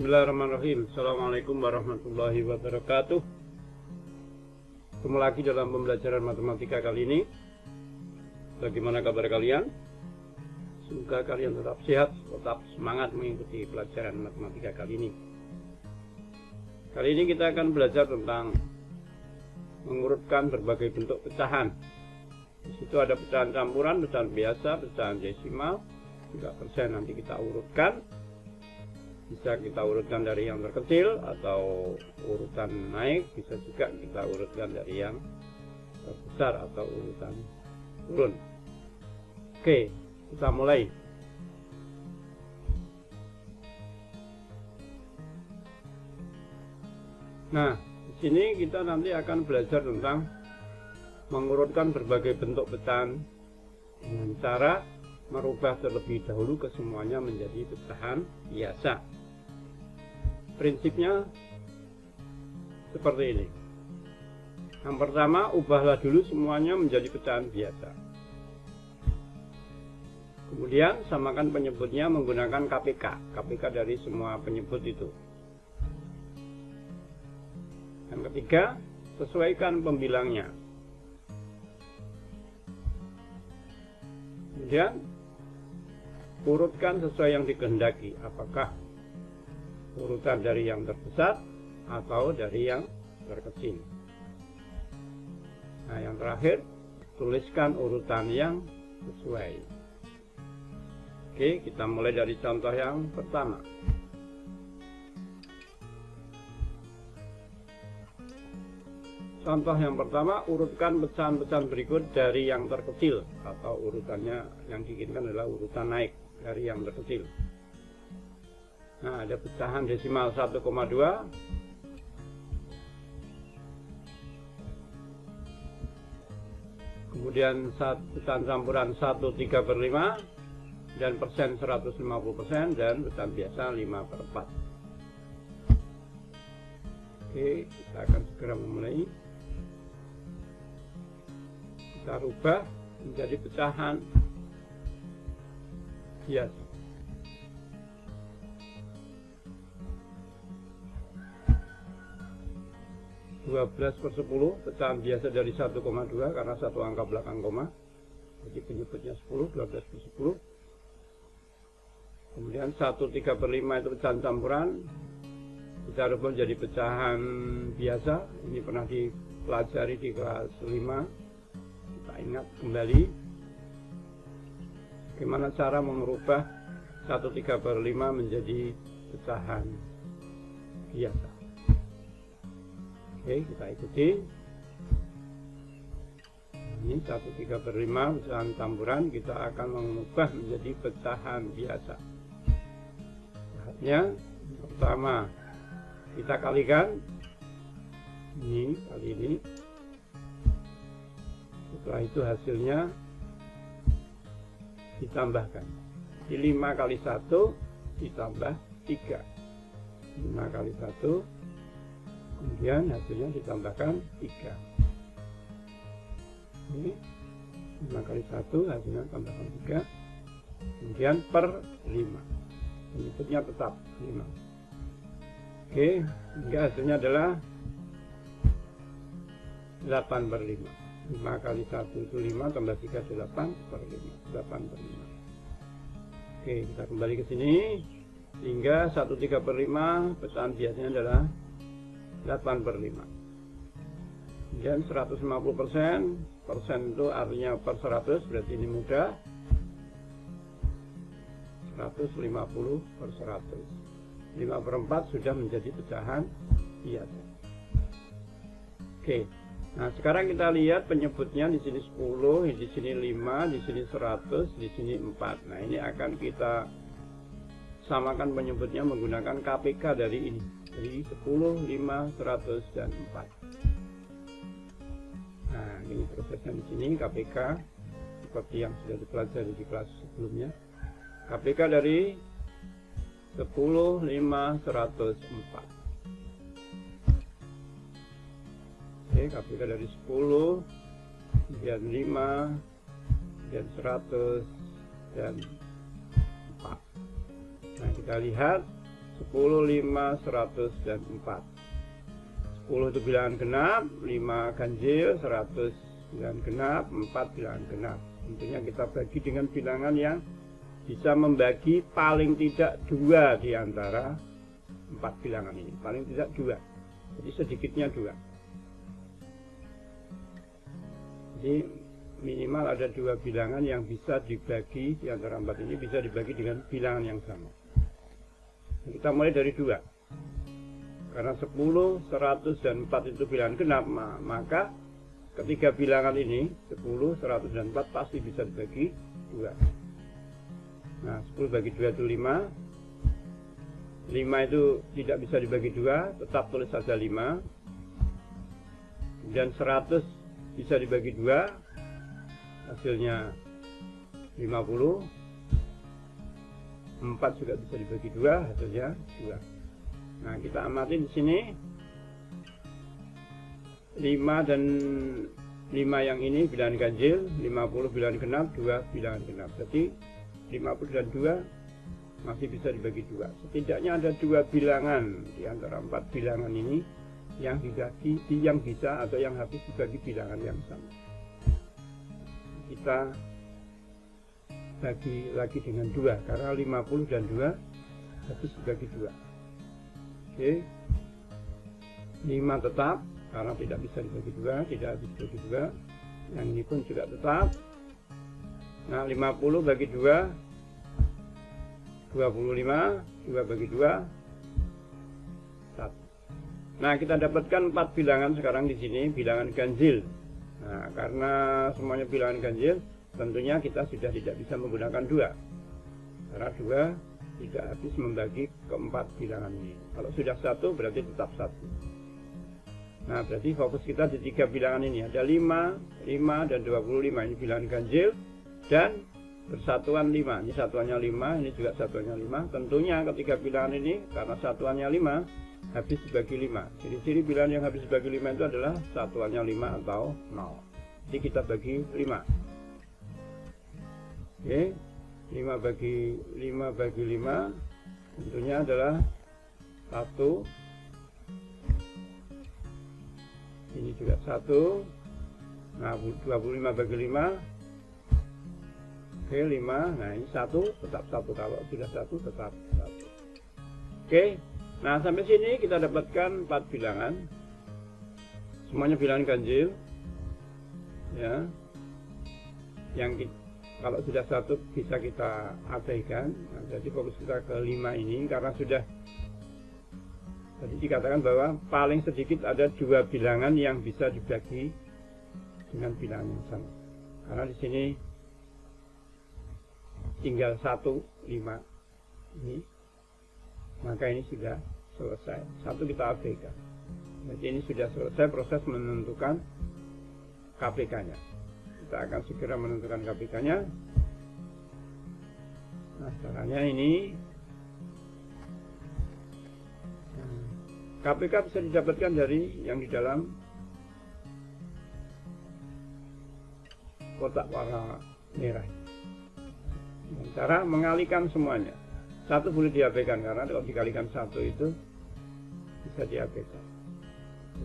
Bismillahirrahmanirrahim. Assalamualaikum warahmatullahi wabarakatuh. Ketemu lagi dalam pembelajaran matematika kali ini. Bagaimana kabar kalian? Semoga kalian tetap sehat, tetap semangat mengikuti pelajaran matematika kali ini. Kali ini kita akan belajar tentang mengurutkan berbagai bentuk pecahan. Di situ ada pecahan campuran, pecahan biasa, pecahan desimal, juga persen nanti kita urutkan. Bisa kita urutkan dari yang terkecil atau urutan naik, bisa juga kita urutkan dari yang terbesar atau urutan turun. Oke, kita mulai. Nah, di sini kita nanti akan belajar tentang mengurutkan berbagai bentuk pecahan dengan cara merubah terlebih dahulu kesemuanya menjadi pecahan biasa. Prinsipnya seperti ini. Yang pertama, ubahlah dulu semuanya menjadi pecahan biasa. Kemudian samakan penyebutnya menggunakan KPK dari semua penyebut itu. Yang ketiga, sesuaikan pembilangnya. Kemudian urutkan sesuai yang dikehendaki, apakah urutan dari yang terbesar atau dari yang terkecil. Nah, yang terakhir, tuliskan urutan yang sesuai. Oke, kita mulai dari contoh yang pertama. Contoh yang pertama, urutkan pecahan-pecahan berikut dari yang terkecil, atau urutannya yang diinginkan adalah urutan naik dari yang terkecil. Nah, ada pecahan desimal 1,2, kemudian pecahan campuran 1/3/5, dan persen 150%, dan pecahan biasa 5/4. Oke, kita akan segera memulai. Kita rubah menjadi pecahan biasa. 12/10, pecahan biasa dari 1,2 karena satu angka belakang koma, jadi penyebutnya 10, 12/10. Kemudian 1/3/5 itu pecahan campuran, kita rubah menjadi pecahan biasa. Ini pernah dipelajari di kelas 5, kita ingat kembali bagaimana cara mengubah 1/3/5 menjadi pecahan biasa. Oke, kita ikuti. Ini 1/3/5 pecahan campuran, kita akan mengubah menjadi pecahan biasa. Lihatnya, pertama kita kalikan ini kali ini. Setelah itu hasilnya ditambahkan. Di 5 kali 1 ditambah 3. 5 kali 1, kemudian hasilnya ditambahkan 3. Ini 5 kali 1 hasilnya tambahkan 3, kemudian per 5, penyebutnya tetap 5. Oke, hingga hasilnya adalah 8/5. 5 kali 1 itu 5, tambah 3 8/5, 8/5. Oke, kita kembali ke sini. Hingga 1/3/5 pecahan biasanya adalah 8/5. Kemudian 150%, persen itu artinya per 100, berarti ini mudah. 150/100. 5/4 sudah menjadi pecahan biasa. Oke. Nah, sekarang kita lihat penyebutnya. Di sini 10, di sini 5, di sini 100, di sini 4. Nah, ini akan kita samakan penyebutnya menggunakan KPK dari ini. Jadi 10, 5, 100, dan 4. Nah, ini prosesnya di sini KPK seperti yang sudah dipelajari di kelas sebelumnya. KPK dari 10, 5, 100, 4. Oke, KPK dari 10, kemudian 5, kemudian 100, dan 4. Nah, kita lihat 10, 5, 100, dan 4. 10 itu bilangan genap, 5 ganjil, 100 bilangan genap, 4 bilangan genap. Tentunya kita bagi dengan bilangan yang bisa membagi paling tidak 2 di antara 4 bilangan ini. Paling tidak 2. Jadi sedikitnya 2. Jadi minimal ada 2 bilangan yang bisa dibagi di antara 4 ini, bisa dibagi dengan bilangan yang sama. Kita mulai dari 2. Karena 10, 100, dan 4 itu bilangan genap, maka ketiga bilangan ini 10, 100, dan 4 pasti bisa dibagi 2. Nah, 10 bagi 2 itu 5. 5 itu tidak bisa dibagi 2, tetap tulis saja 5. Dan 100 bisa dibagi 2, hasilnya 50. 4 juga bisa dibagi 2, hasilnya 2. Nah, kita amati di sini 5 dan 5 yang ini bilangan ganjil, 50 bilangan genap, 2 bilangan genap. Jadi 50 dan 2 masih bisa dibagi 2. Setidaknya ada 2 bilangan di antara 4 bilangan ini yang dibagi, yang bisa atau yang habis dibagi bilangan yang sama. Kita bagi lagi dengan 2 karena 50 dan 2 habis dibagi 2. Oke, 5 tetap karena tidak bisa dibagi 2, tidak habis dibagi 2. Yang ini pun juga tetap. Nah, 50 bagi 2 25, 2 bagi 2 1. Nah, kita dapatkan 4 bilangan sekarang di sini, bilangan ganjil. Nah, karena semuanya bilangan ganjil, tentunya kita sudah tidak bisa menggunakan 2 karena 2 tidak habis membagi keempat bilangan ini. Kalau sudah 1 berarti tetap 1. Nah, berarti fokus kita di 3 bilangan ini. Ada 5, 5, dan 25. Ini bilangan ganjil dan bersatuan 5. Ini satuannya 5, ini juga satuannya 5. Tentunya ketiga bilangan ini karena satuannya 5 habis dibagi 5. Jadi ciri bilangan yang habis dibagi 5 itu adalah satuannya 5 atau 0. Jadi kita bagi 5. Oke. 5 bagi 5 tentunya adalah 1. Ini juga 1. Nah, 25 bagi 5. Oke, 5. Nah, ini 1 tetap 1. Kalau sudah 1 tetap 1. Oke. Nah, sampai sini kita dapatkan 4 bilangan. Semuanya bilangan ganjil. Ya. Yang kalau sudah 1 bisa kita abaikan. Nah, jadi fokus kita ke 5 ini karena sudah tadi dikatakan bahwa paling sedikit ada 2 bilangan yang bisa dibagi dengan bilangan yang sama. Karena di sini tinggal 1, 5 ini, maka ini sudah selesai. 1 kita abaikan. Jadi ini sudah selesai proses menentukan KPK-nya. Kita akan segera menentukan KPK-nya. Nah, caranya ini KPK bisa didapatkan dari yang di dalam kotak warna merah. Dan cara mengalihkan semuanya. 1 boleh diabaikan karena kalau dikalikan 1 itu bisa diabaikan.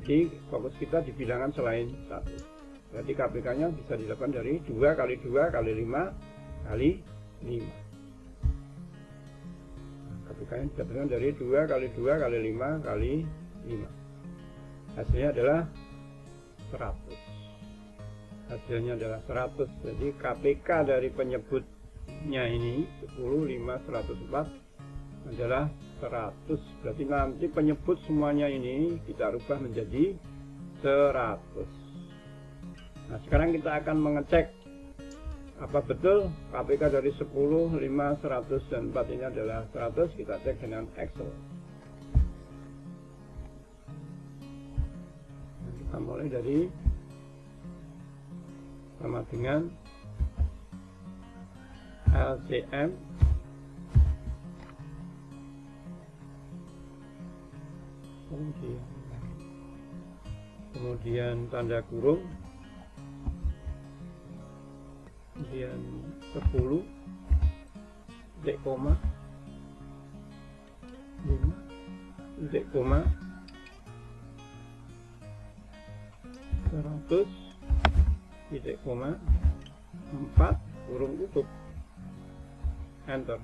Jadi fokus kita di bilangan selain 1. Berarti KPK-nya bisa dilakukan dari 2 kali 2 kali 5 kali 5. KPK-nya didapatkan dari 2 kali 2 kali 5 kali 5. Hasilnya adalah 100. Hasilnya adalah 100. Jadi KPK dari penyebutnya ini 10, 5, 104 adalah 100. Berarti nanti penyebut semuanya ini kita rubah menjadi 100. Nah, sekarang kita akan mengecek apa betul KPK dari 10, 5, 100, dan 4 ini adalah 100. Kita cek dengan Excel. Nah, kita mulai dari sama dengan LCM kemudian tanda kurung, kemudian 10 titik koma, titik koma 100 titik koma 4 kurung tutup, enter.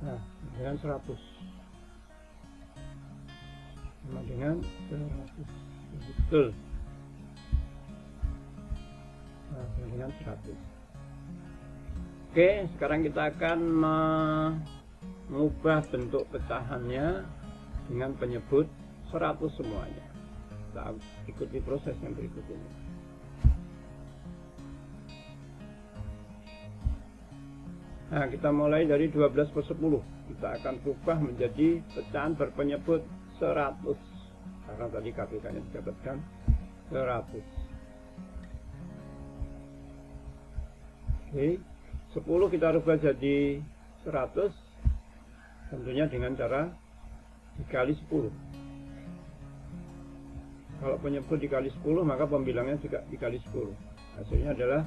Nah, dengan 100 sama dengan 100 betul. Nah, dengan 100. Oke, sekarang kita akan mengubah bentuk pecahannya dengan penyebut 100 semuanya. Kita ikuti proses yang berikut ini. Nah, kita mulai dari 12/10. Kita akan ubah menjadi pecahan berpenyebut 100 karena tadi KPK-nya didapatkan 100. Oke, 10 kita rubah jadi 100, tentunya dengan cara dikali 10. Kalau penyebut dikali 10, maka pembilangnya juga dikali 10. Hasilnya adalah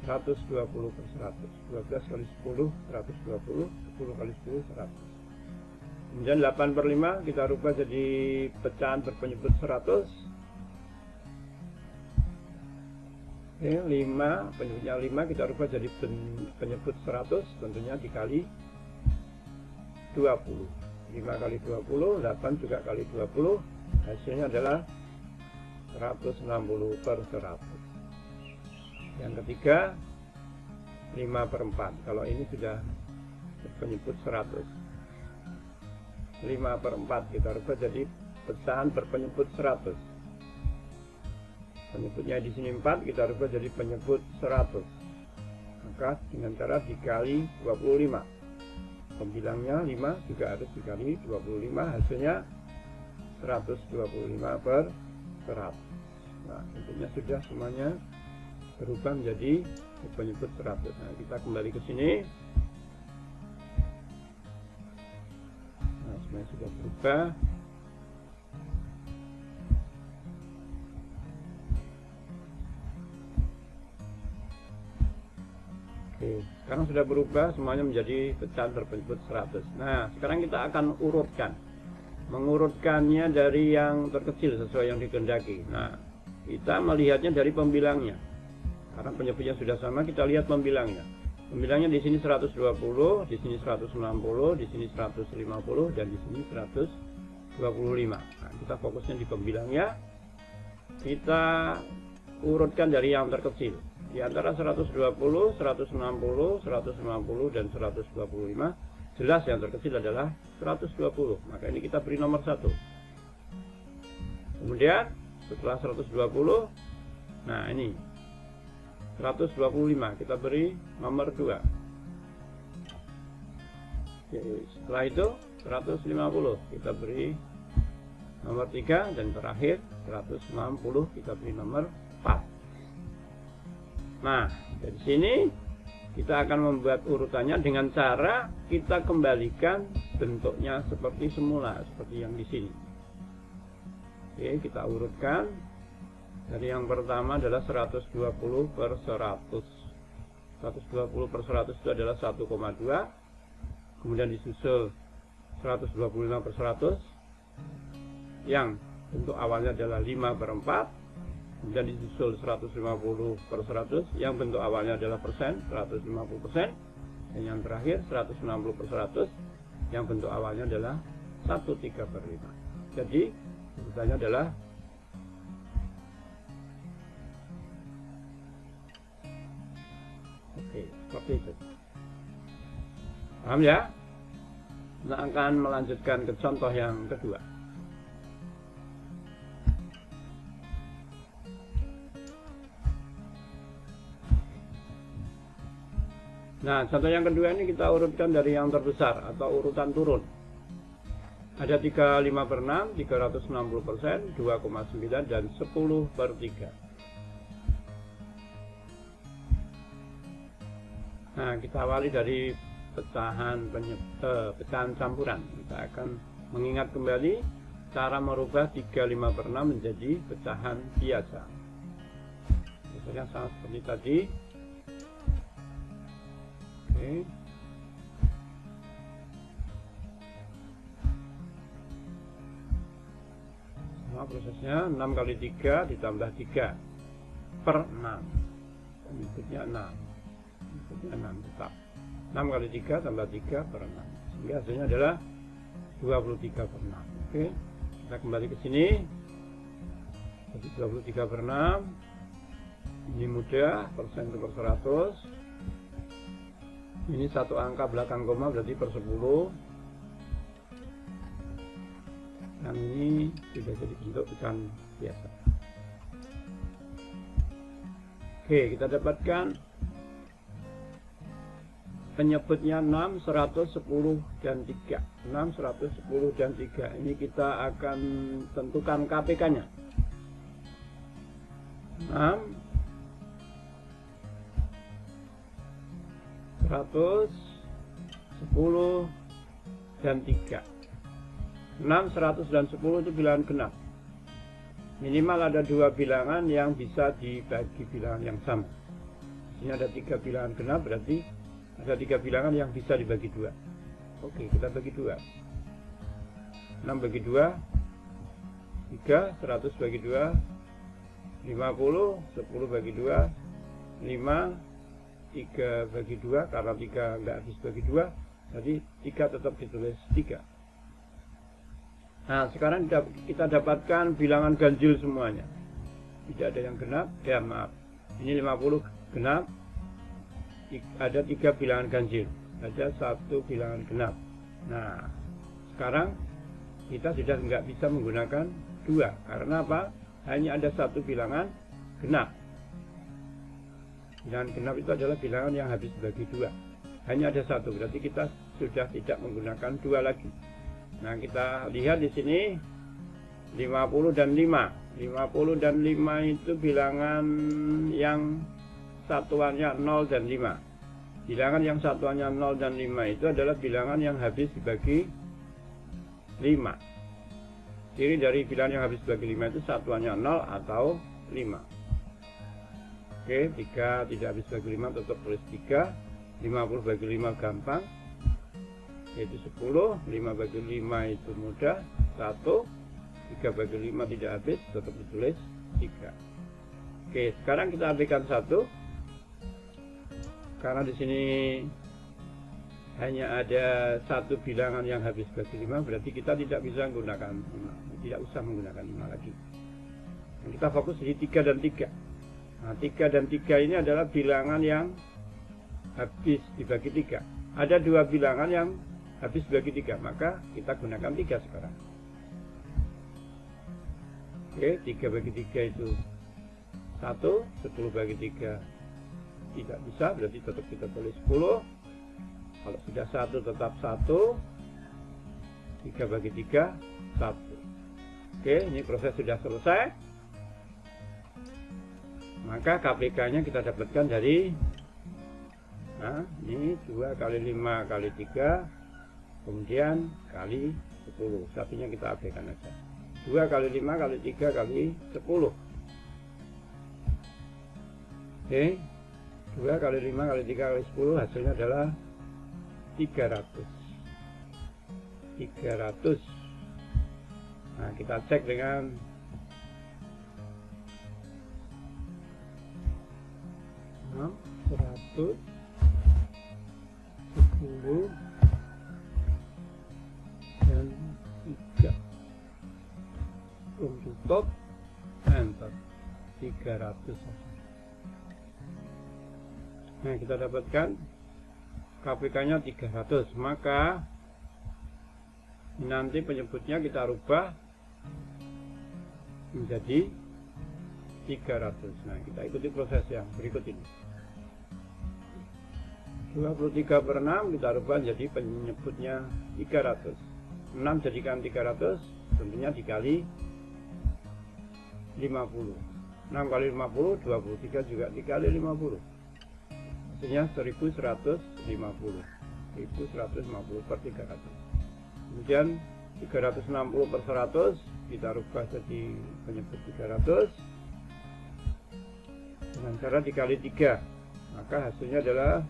120/100. 12 kali 10, 120. 10 kali 10, 100. Kemudian 8/5 kita rubah jadi pecahan berpenyebut 100. Oke, 5, penyebutnya 5 kita rubah jadi penyebut 100, tentunya dikali 20. 5 kali 20, 8 juga kali 20. Hasilnya adalah 160/100. Yang ketiga 5/4. Kalau ini sudah penyebut 100. 5/4 kita rubah jadi pecahan berpenyebut 100. Penyebutnya di sini 4, kita rubah jadi penyebut 100. Maka dengan cara dikali 25. Pembilangnya 5 juga harus dikali 25, hasilnya 125/100. Nah, tentunya sudah semuanya berubah menjadi penyebut 100. Nah, kita kembali ke sini. Nah, semuanya sudah berubah. Oke, sekarang sudah berubah semuanya menjadi pecahan berpenyebut 100. Nah, sekarang kita akan urutkan. Mengurutkannya dari yang terkecil sesuai yang dikehendaki. Nah, kita melihatnya dari pembilangnya. Karena penyebutnya sudah sama, kita lihat pembilangnya. Pembilangnya di sini 120, di sini 160, di sini 150, dan di sini 125. Nah, kita fokusnya di pembilangnya. Kita urutkan dari yang terkecil. Di antara 120, 160, 150, dan 125, jelas yang terkecil adalah 120. Maka ini kita beri nomor 1. Kemudian setelah 120, nah ini 125 kita beri nomor 2. Oke, setelah itu 150 kita beri nomor 3, dan terakhir 160 kita beri nomor 4. Nah, dari sini kita akan membuat urutannya dengan cara kita kembalikan bentuknya seperti semula, seperti yang di sini. Oke, kita urutkan. Dari yang pertama adalah 120/100. 120/100 itu adalah 1,2. Kemudian disusul 125/100 yang bentuk awalnya adalah 5/4. Kemudian disusul 150/100 yang bentuk awalnya adalah persen, 150%. Dan yang terakhir 160/100 yang bentuk awalnya adalah 1/3/5. Jadi urutannya adalah oke, seperti itu. Paham ya? Kita akan melanjutkan ke contoh yang kedua. Nah, contoh yang kedua ini kita urutkan dari yang terbesar atau urutan turun. Ada 35/6, 360%, 2,9, dan 10/3. Nah, kita awali dari pecahan campuran. Kita akan mengingat kembali cara merubah 35/6 menjadi pecahan biasa. Misalnya sama seperti tadi. Oke. Sama prosesnya, 6 kali 3 ditambah 3 per 6. Berikutnya 6. Berikutnya 6 tetap. 6 kali 3 tambah 3 per 6. Sehingga hasilnya adalah 23 per 6. Oke. Kita kembali ke sini. Jadi 23 per 6. Ini mudah, persen per 100. Ini satu angka belakang koma berarti per 10. Dan ini sudah jadi bentuk pecahan biasa. Oke, kita dapatkan penyebutnya 6, 100, 10, dan 3. 6, 100, 10, dan 3. Ini kita akan tentukan KPK-nya. 6, 100, 10, dan 3. 6, 100, dan 10 itu bilangan genap. Minimal ada 2 bilangan yang bisa dibagi bilangan yang sama. Di sini ada 3 bilangan genap, berarti ada 3 bilangan yang bisa dibagi 2. Oke, kita bagi 2. 6 bagi 2, 3, 100 bagi 2, 50, 10 bagi 2, 5, 3 bagi 2, karena 3 nggak habis bagi 2, jadi 3 tetap ditulis 3. Nah, sekarang kita dapatkan bilangan ganjil semuanya. Tidak ada yang genap, ya maaf. Ini 50 genap, ada 3 bilangan ganjil, ada 1 bilangan genap. Nah, sekarang kita sudah nggak bisa menggunakan 2, karena apa? Hanya ada 1 bilangan genap. Bilangan genap itu adalah bilangan yang habis bagi 2. Hanya ada 1, berarti kita sudah tidak menggunakan 2 lagi. Nah, kita lihat di sini 50 dan 5. 50 dan 5 itu bilangan yang satuannya 0 dan 5. Bilangan yang satuannya 0 dan 5 itu adalah bilangan yang habis dibagi 5. Ciri dari bilangan yang habis dibagi 5 itu satuannya 0 atau 5. Oke, 3 tidak habis bagi 5 tetap tulis 3. 50 bagi 5 gampang, yaitu 10. 5 bagi 5 itu mudah, 1. 3 bagi 5 tidak habis, tetap ditulis 3. Oke, sekarang kita ambilkan 1. Karena di sini hanya ada 1 bilangan yang habis bagi 5, berarti kita tidak bisa menggunakan 5. Tidak usah menggunakan 5 lagi. Dan kita fokus di 3 dan 3. Nah, 3 dan 3 ini adalah bilangan yang habis dibagi 3. Ada 2 bilangan yang habis bagi 3, maka kita gunakan 3 sekarang. Oke, 3 bagi 3 itu 1, 10 bagi 3 tidak bisa, berarti tetap kita tulis 10. Kalau sudah 1 tetap 1. 3 bagi 3, 1. Oke, ini proses sudah selesai. Maka KPK-nya kita dapatkan dari, nah, ini 2 kali 5 kali 3, kemudian kali 10. Satunya kita abaikan aja. 2 kali 5 kali 3 kali 10. Oke, 2 kali 5 kali 3 kali 10 hasilnya adalah 300. 300. Nah, kita cek dengan nah, 100, 10, dan 3. Tutup, enter. 300. Nah, kita dapatkan KPK-nya 300. Maka nanti penyebutnya kita rubah menjadi 300. Nah, kita ikuti proses yang berikut ini. 23 per 6 kita rubah jadi penyebutnya 300. 6 jadikan 300, tentunya dikali 50. 6 kali 50, 23 juga dikali 50. Hasilnya 1150. 1150 per 300. Kemudian 360 per 100 kita rubah jadi penyebut 300 dengan cara dikali 3, maka hasilnya adalah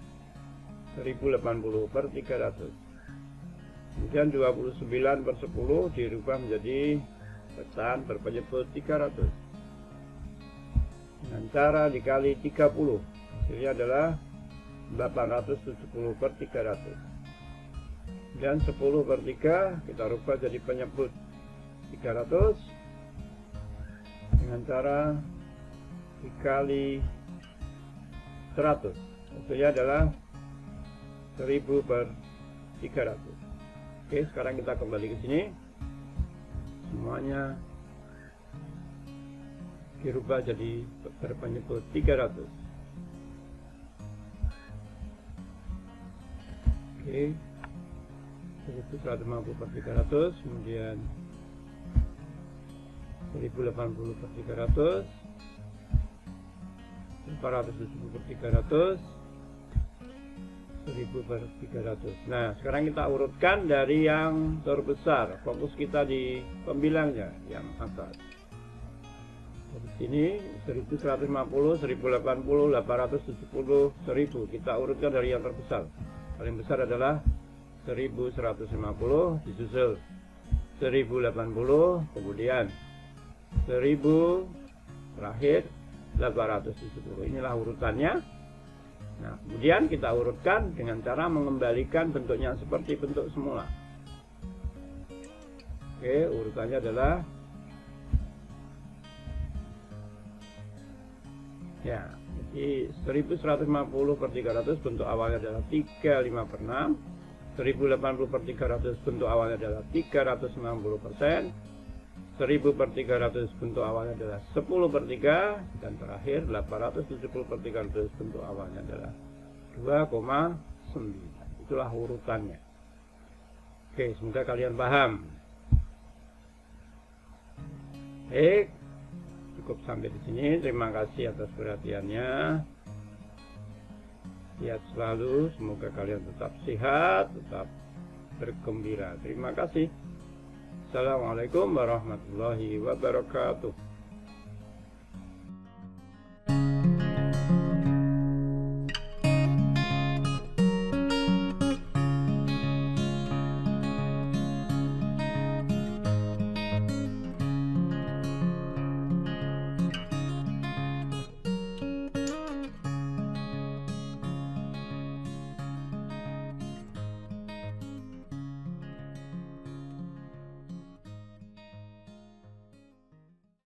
1080 per 300. Kemudian 29 per 10 dirubah menjadi pecahan berpenyebut 300 dengan cara dikali 30, hasilnya adalah 870 per 300. Dan 10 per 3 kita rubah jadi penyebut 300 dengan cara dikali 100, hasilnya adalah 1000 per 300. Oke, sekarang kita kembali ke sini, semuanya dirubah jadi berpenyebut 300. Oke, 1150 per 300, kemudian 1080 per 300, 470 per 300, 1000 per 300. Nah, sekarang kita urutkan dari yang terbesar. Fokus kita di pembilangnya yang atas. Dari sini 1150, 1080, 870, 1000. Kita urutkan dari yang terbesar. Paling besar adalah 1150, disusul 1080, kemudian 1000, terakhir 870. Inilah urutannya. Nah, kemudian kita urutkan dengan cara mengembalikan bentuknya seperti bentuk semula. Oke, urutannya adalah ya, jadi 1150 per 300 bentuk awalnya adalah 35 per 6, 1080 per 300 bentuk awalnya adalah 390%, 1000 per 300 bentuk awalnya adalah 10 per 3, dan terakhir 870 per 300 bentuk awalnya adalah 2,9. Itulah urutannya. Oke, semoga kalian paham. Baik, cukup sampai di sini. Terima kasih atas perhatiannya. Sehat selalu, semoga kalian tetap sehat, tetap bergembira. Terima kasih. Assalamualaikum warahmatullahi wabarakatuh.